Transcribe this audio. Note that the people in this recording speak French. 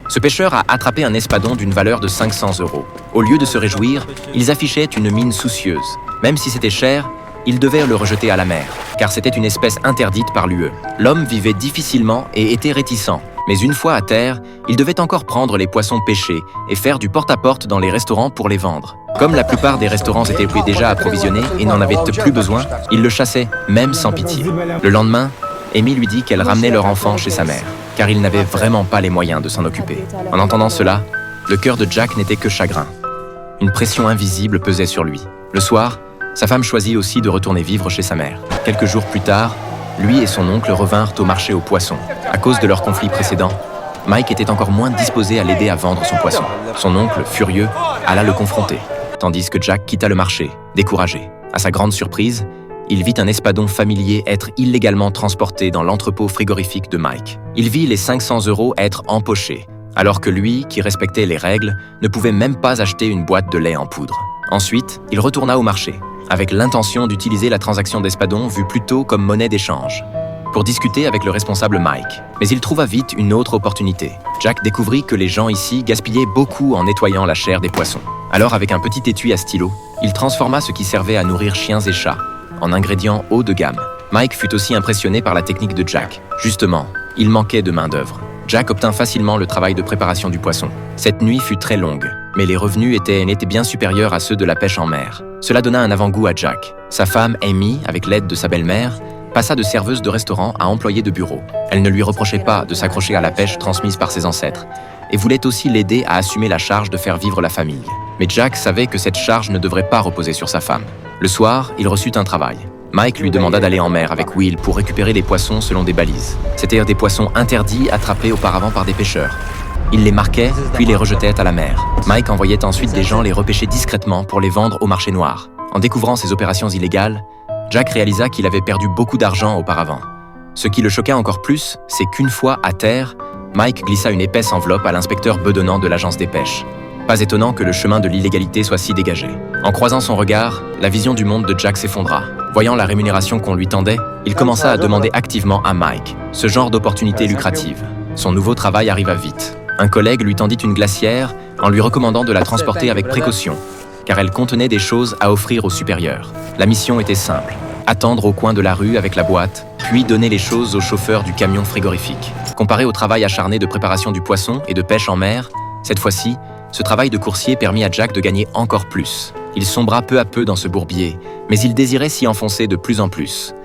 Ce pêcheur a attrapé un espadon d'une valeur de 500 €. Au lieu de se réjouir, ils affichaient une mine soucieuse. Même si c'était cher, ils devaient le rejeter à la mer, car c'était une espèce interdite par l'UE. L'homme vivait difficilement et était réticent. Mais une fois à terre, il devait encore prendre les poissons pêchés et faire du porte-à-porte dans les restaurants pour les vendre. Comme la plupart des restaurants étaient déjà approvisionnés et n'en avaient plus besoin, il le chassait, même sans pitié. Le lendemain, Amy lui dit qu'elle ramenait leur enfant chez sa mère, car il n'avait vraiment pas les moyens de s'en occuper. En entendant cela, le cœur de Jack n'était que chagrin. Une pression invisible pesait sur lui. Le soir, sa femme choisit aussi de retourner vivre chez sa mère. Quelques jours plus tard, lui et son oncle revinrent au marché aux poissons. À cause de leur conflit précédent, Mike était encore moins disposé à l'aider à vendre son poisson. Son oncle, furieux, alla le confronter, tandis que Jack quitta le marché, découragé. À sa grande surprise, il vit un espadon familier être illégalement transporté dans l'entrepôt frigorifique de Mike. Il vit les 500 € être empochés, alors que lui, qui respectait les règles, ne pouvait même pas acheter une boîte de lait en poudre. Ensuite, il retourna au marché, avec l'intention d'utiliser la transaction d'espadon vue plutôt comme monnaie d'échange, pour discuter avec le responsable Mike. Mais il trouva vite une autre opportunité. Jack découvrit que les gens ici gaspillaient beaucoup en nettoyant la chair des poissons. Alors, avec un petit étui à stylo, il transforma ce qui servait à nourrir chiens et chats en ingrédients haut de gamme. Mike fut aussi impressionné par la technique de Jack. Justement, il manquait de main-d'œuvre. Jack obtint facilement le travail de préparation du poisson. Cette nuit fut très longue, mais les revenus étaient bien supérieurs à ceux de la pêche en mer. Cela donna un avant-goût à Jack. Sa femme, Amy, avec l'aide de sa belle-mère, passa de serveuse de restaurant à employée de bureau. Elle ne lui reprochait pas de s'accrocher à la pêche transmise par ses ancêtres et voulait aussi l'aider à assumer la charge de faire vivre la famille. Mais Jack savait que cette charge ne devrait pas reposer sur sa femme. Le soir, il reçut un travail. Mike lui demanda d'aller en mer avec Will pour récupérer les poissons selon des balises. C'étaient des poissons interdits attrapés auparavant par des pêcheurs. Il les marquait, puis les rejetait à la mer. Mike envoyait ensuite des gens les repêcher discrètement pour les vendre au marché noir. En découvrant ces opérations illégales, Jack réalisa qu'il avait perdu beaucoup d'argent auparavant. Ce qui le choqua encore plus, c'est qu'une fois à terre, Mike glissa une épaisse enveloppe à l'inspecteur bedonnant de l'agence des pêches. Pas étonnant que le chemin de l'illégalité soit si dégagé. En croisant son regard, la vision du monde de Jack s'effondra. Voyant la rémunération qu'on lui tendait, il commença à demander activement à Mike ce genre d'opportunité lucrative. Son nouveau travail arriva vite. Un collègue lui tendit une glacière en lui recommandant de la transporter avec précaution, car elle contenait des choses à offrir aux supérieurs. La mission était simple, attendre au coin de la rue avec la boîte, puis donner les choses au chauffeur du camion frigorifique. Comparé au travail acharné de préparation du poisson et de pêche en mer, cette fois-ci, ce travail de coursier permit à Jack de gagner encore plus. Il sombra peu à peu dans ce bourbier, mais il désirait s'y enfoncer de plus en plus.